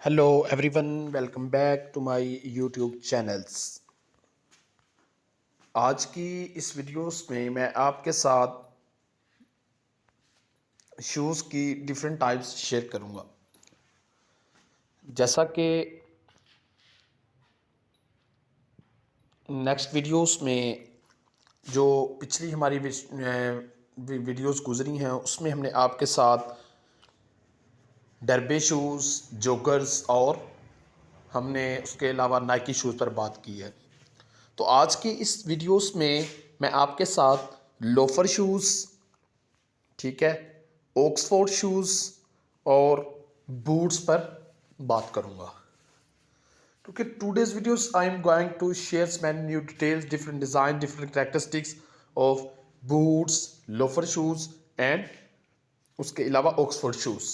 Hello everyone, welcome back to my YouTube channels. आज की इस वीडियोस में मैं आपके साथ शूज़ की डिफरेंट टाइप्स शेयर करूंगा। जैसा कि नेक्स्ट वीडियोस में जो पिछली हमारी वीडियोस गुजरी हैं उसमें हमने आपके साथ डरबे शूज़, जॉगर्स और हमने उसके अलावा नाइकी शूज़ पर बात की है। तो आज की इस वीडियोस में मैं आपके साथ लोफर शूज़, ठीक है, ऑक्सफोर्ड शूज़ और बूट्स पर बात करूंगा। क्योंकि today's videos I am going to share many new details, different design, different characteristics of boots, loafer shoes and उसके अलावा Oxford shoes.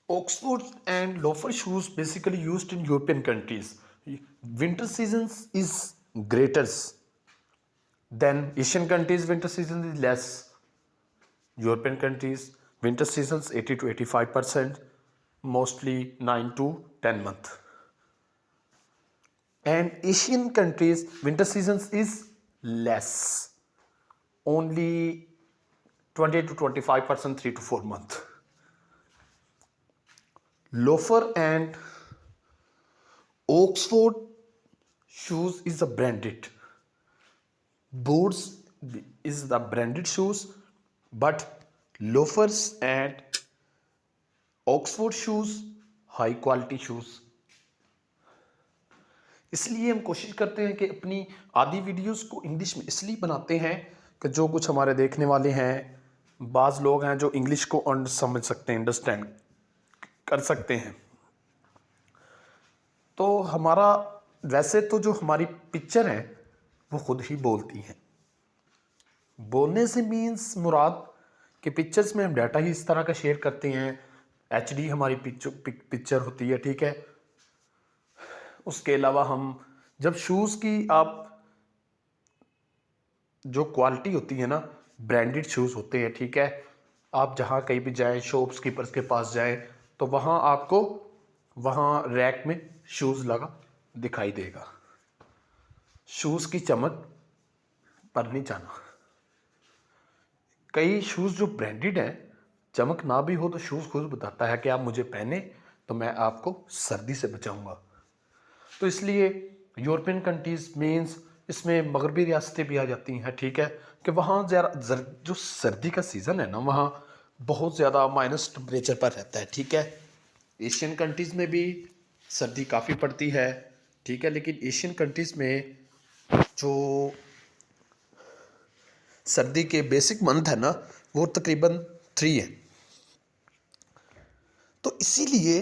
Oxford and loafer shoes basically used in European countries. Winter seasons is greater than Asian countries. Winter season is less. European countries winter seasons 80 to 85%, mostly 9 to 10 month. And Asian countries winter seasons is less, only 20 to 25%, 3 to 4 month. Loafer and Oxford shoes is a branded. Boots is the branded shoes, but loafers and Oxford shoes high quality shoes. इसलिए हम कोशिश करते हैं कि अपनी आधी videos को English में इसलिए बनाते हैं कि जो कुछ हमारे देखने वाले हैं, बाज़ लोग हैं जो इंग्लिश को समझ सकते हैं, अंडरस्टैंड कर सकते हैं। तो हमारा वैसे तो जो हमारी पिक्चर है वो खुद ही बोलती हैं। बोलने से मीन्स मुराद कि पिक्चर्स में हम डाटा ही इस तरह का शेयर करते हैं, एचडी हमारी पिक्चर होती है, ठीक है। उसके अलावा हम जब शूज़ की आप जो क्वालिटी होती है ना, ब्रांडेड शूज़ होते हैं, ठीक है। आप जहाँ कहीं भी जाएं, शॉपकीपर्स के पास जाएं, तो वहाँ आपको वहाँ रैक में शूज़ लगा दिखाई देगा। शूज़ की चमक पर नहीं जाना। कई शूज़ जो ब्रांडेड हैं, चमक ना भी हो तो शूज़ खुद बताता है कि आप मुझे पहने तो मैं आपको सर्दी से बचाऊंगा। तो इसलिए यूरोपियन कंट्रीज मीन्स इसमें मगरबी रियासतें भी आ जाती हैं, ठीक है, कि वहाँ जो सर्दी का सीज़न है ना, वहाँ बहुत ज़्यादा माइनस टेम्परेचर पर रहता है, ठीक है। एशियन कंट्रीज़ में भी सर्दी काफ़ी पड़ती है, ठीक है, लेकिन एशियन कंट्रीज़ में जो सर्दी के बेसिक मंथ है ना, वो तकरीबन 3 है। तो इसीलिए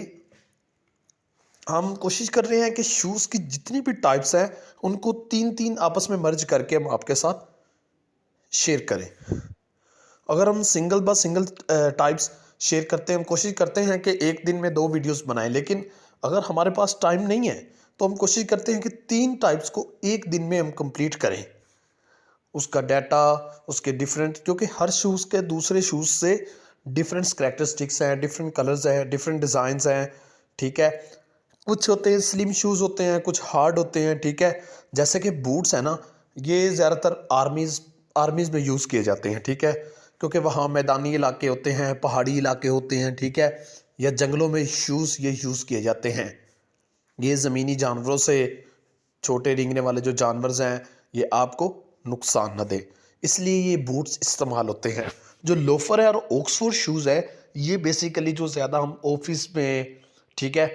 हम कोशिश कर रहे हैं कि शूज़ की जितनी भी टाइप्स हैं उनको 3-3 आपस में मर्ज करके हम आपके साथ शेयर करें। अगर हम single by single types share करते हैं, हम कोशिश करते हैं कि एक दिन में 2 वीडियोस बनाएं, लेकिन अगर हमारे पास टाइम नहीं है तो हम कोशिश करते हैं कि 3 टाइप्स को एक दिन में हम कंप्लीट करें। उसका डाटा, उसके डिफरेंट, क्योंकि हर शूज़ के दूसरे शूज़ से डिफरेंट कैरेक्टरिस्टिक्स हैं, डिफरेंट कलर्स हैं, डिफरेंट डिज़ाइंस हैं, ठीक है। कुछ होते हैं स्लिम शूज़ होते हैं, कुछ हार्ड होते हैं, ठीक है। जैसे कि बूट्स है ना, ये ज़्यादातर आर्मीज़ में यूज़ किए जाते हैं, ठीक है, क्योंकि वहाँ मैदानी इलाके होते हैं, पहाड़ी इलाके होते हैं, ठीक है, या जंगलों में शूज़ ये यूज़ किए जाते हैं। ये ज़मीनी जानवरों से, छोटे रेंगने वाले जो जानवर हैं, ये आपको नुकसान न दे, इसलिए ये बूट्स इस्तेमाल होते हैं। जो लोफर है और ऑक्सफोर्ड शूज़ है, ये बेसिकली जो ज़्यादा हम ऑफिस में, ठीक है,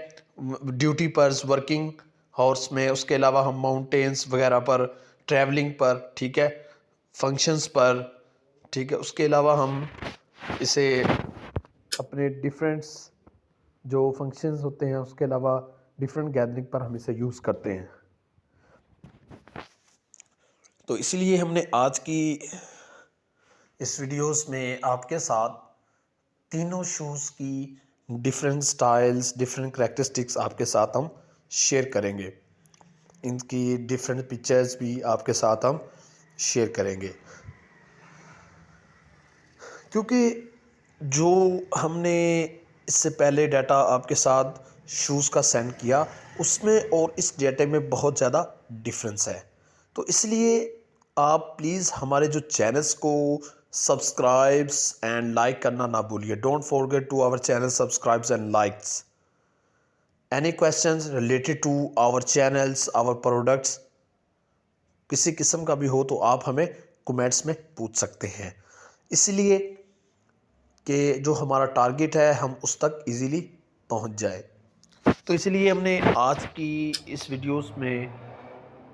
ड्यूटी पर, वर्किंग हॉर्स में, उसके अलावा हम माउंटेन्स वगैरह पर, ट्रैवलिंग पर, ठीक है, फंक्शंस पर, ठीक है, उसके अलावा हम इसे अपने डिफरेंट्स जो फंक्शंस होते हैं उसके अलावा डिफरेंट गैदरिंग पर हम इसे यूज़ करते हैं। तो इसलिए हमने आज की इस वीडियोस में आपके साथ तीनों शूज़ की डिफरेंट स्टाइल्स, डिफरेंट करैक्टरिस्टिक्स आपके साथ हम शेयर करेंगे। इनकी डिफरेंट पिक्चर्स भी आपके साथ हम शेयर करेंगे, क्योंकि जो हमने इससे पहले डाटा आपके साथ शूज़ का सेंड किया, उसमें और इस डाटे में बहुत ज़्यादा डिफरेंस है। तो इसलिए आप प्लीज़ हमारे जो चैनल्स को सब्सक्राइब्स एंड लाइक करना ना भूलिए। Don't forget to our channel subscribes and likes. Any questions related to our channels, our products, किसी किस्म का भी हो तो आप हमें कमेंट्स में पूछ सकते हैं, इसलिए कि जो हमारा टारगेट है हम उस तक इजीली पहुंच जाए। तो इसलिए हमने आज की इस वीडियोस में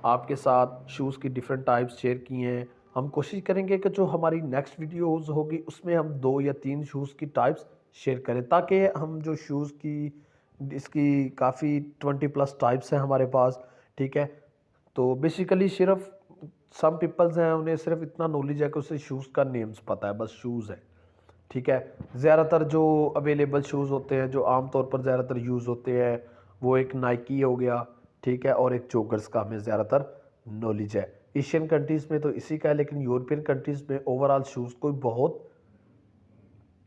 आपके साथ शूज़ की डिफरेंट टाइप्स शेयर की हैं। हम कोशिश करेंगे कि जो हमारी नेक्स्ट वीडियोस होगी उसमें हम 2 या 3 शूज़ की टाइप्स शेयर करें, ताकि हम जो शूज़ की इसकी काफ़ी 20 प्लस टाइप्स हैं हमारे पास, ठीक है। तो बेसिकली सिर्फ सम पीपल्स हैं उन्हें सिर्फ इतना नॉलेज है कि उसे शूज़ का नेम्स पता है, बस शूज़ है, ठीक है। ज़्यादातर जो अवेलेबल शूज़ होते हैं जो आमतौर पर ज़्यादातर यूज़ होते हैं वो एक नाइकी हो गया, ठीक है, और एक जॉगर्स का हमें ज़्यादातर नॉलेज है। एशियन कंट्रीज़ में तो इसी का है, लेकिन यूरोपियन कंट्रीज़ में ओवरऑल शूज़ को बहुत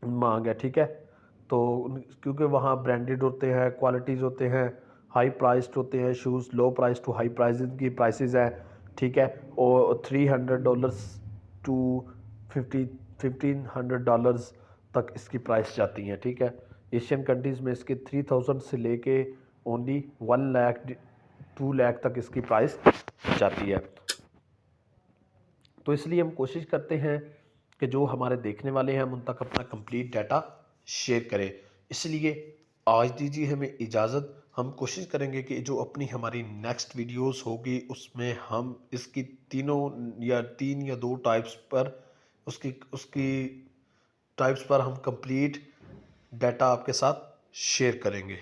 मांग है, ठीक है। तो क्योंकि वहाँ ब्रांडेड होते हैं, क्वालिटीज़ होते हैं, हाई प्राइस्ड होते हैं shoes, low price to high price की प्राइसेस हैं, ठीक है। और $300 टू 1500 तक इसकी प्राइस जाती हैं, ठीक है। एशियन कंट्रीज़ में इसके 3000 से लेके ओनली 1 लाख 2 लाख तक इसकी प्राइस जाती है। तो इसलिए हम कोशिश करते हैं कि जो हमारे देखने वाले हैं हम उन तक अपना कंप्लीट डाटा शेयर करें। इसलिए आज दीजिए हमें इजाज़त। हम कोशिश करेंगे कि जो अपनी हमारी नेक्स्ट वीडियोस होगी उसमें हम इसकी तीनों या 3 या 2 टाइप्स पर उसकी उसकी टाइप्स पर हम कंप्लीट डाटा आपके साथ शेयर करेंगे।